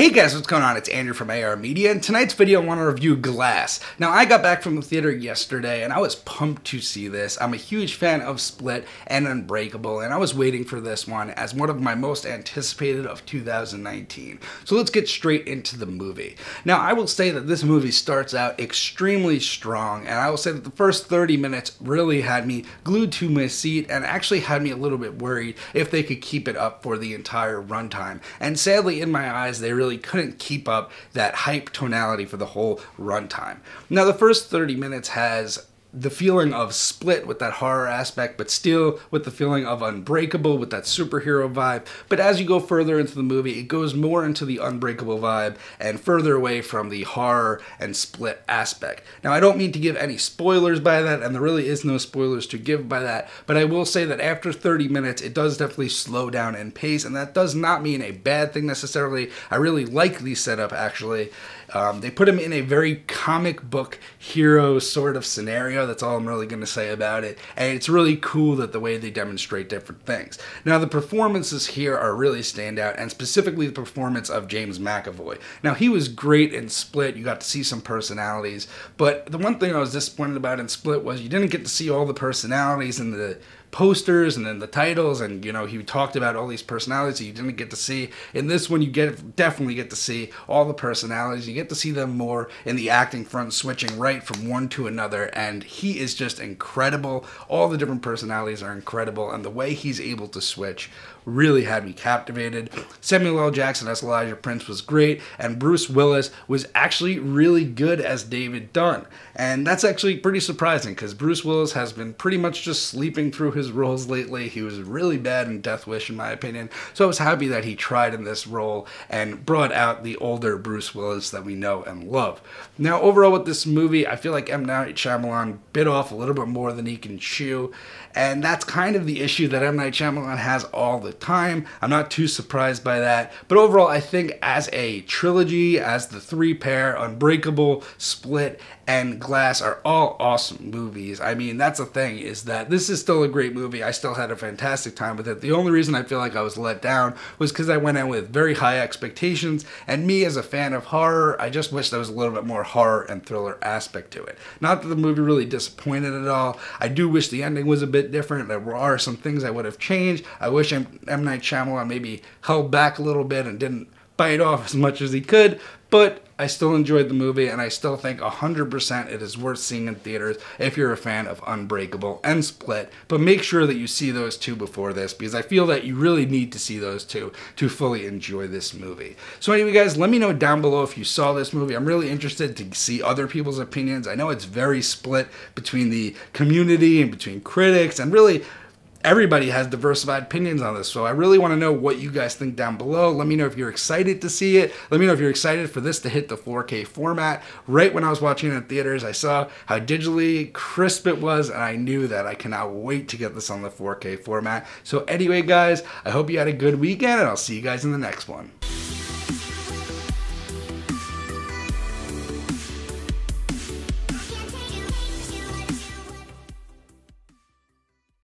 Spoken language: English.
Hey guys, what's going on? It's Andrew from AR Media, and tonight's video I want to review Glass. Now, I got back from the theater yesterday, and I was pumped to see this. I'm a huge fan of Split and Unbreakable, and I was waiting for this one as one of my most anticipated of 2019. So let's get straight into the movie. Now, I will say that this movie starts out extremely strong, and I will say that the first 30 minutes really had me glued to my seat and actually had me a little bit worried if they could keep it up for the entire runtime. And sadly, in my eyes, they really couldn't keep up that hype tonality for the whole runtime. Now, the first 30 minutes has the feeling of Split with that horror aspect, but still with the feeling of Unbreakable with that superhero vibe. But as you go further into the movie, it goes more into the Unbreakable vibe and further away from the horror and Split aspect. Now, I don't mean to give any spoilers by that, and there really is no spoilers to give by that, but I will say that after 30 minutes, it does definitely slow down in pace, and that does not mean a bad thing necessarily. I really like the setup, actually. They put him in a very comic book hero sort of scenario. That's all I'm really going to say about it. And it's really cool that the way they demonstrate different things. Now, the performances here are really standout, and specifically the performance of James McAvoy. Now, he was great in Split. You got to see some personalities. But the one thing I was disappointed about in Split was you didn't get to see all the personalities in the posters and then the titles, and you know, he talked about all these personalities that you didn't get to see. In this one, you definitely get to see all the personalities. You get to see them more in the acting front, switching right from one to another, and he is just incredible. All the different personalities are incredible, and the way he's able to switch really had me captivated. Samuel L. Jackson as Elijah Prince was great, and Bruce Willis was actually really good as David Dunn. And that's actually pretty surprising, because Bruce Willis has been pretty much just sleeping through his roles lately. He was really bad in Death Wish, in my opinion. So I was happy that he tried in this role and brought out the older Bruce Willis that we know and love. Now, overall with this movie, I feel like M. Night Shyamalan bit off a little bit more than he can chew. And that's kind of the issue that M. Night Shyamalan has all the time. I'm not too surprised by that. But overall, I think as a trilogy, as the three pair, Unbreakable, Split, and Glass are all awesome movies. I mean, that's the thing, is that this is still a great movie. I still had a fantastic time with it. The only reason I feel like I was let down was because I went in with very high expectations, and me as a fan of horror, I just wish there was a little bit more horror and thriller aspect to it. Not that the movie really disappointed at all. I do wish the ending was a bit different. There are some things I would have changed. I wish M. Night Shyamalan maybe held back a little bit and didn't bite off as much as he could, but I still enjoyed the movie, and I still think 100% it is worth seeing in theaters if you're a fan of Unbreakable and Split. But make sure that you see those two before this, because I feel that you really need to see those two to fully enjoy this movie. So anyway, guys, let me know down below if you saw this movie. I'm really interested to see other people's opinions. I know it's very split between the community and between critics, and really everybody has diversified opinions on this, so I really want to know what you guys think down below. Let me know if you're excited to see it. Let me know if you're excited for this to hit the 4K format. Right when I was watching it in theaters, I saw how digitally crisp it was, and I knew that I cannot wait to get this on the 4K format. So anyway, guys, I hope you had a good weekend, and I'll see you guys in the next one.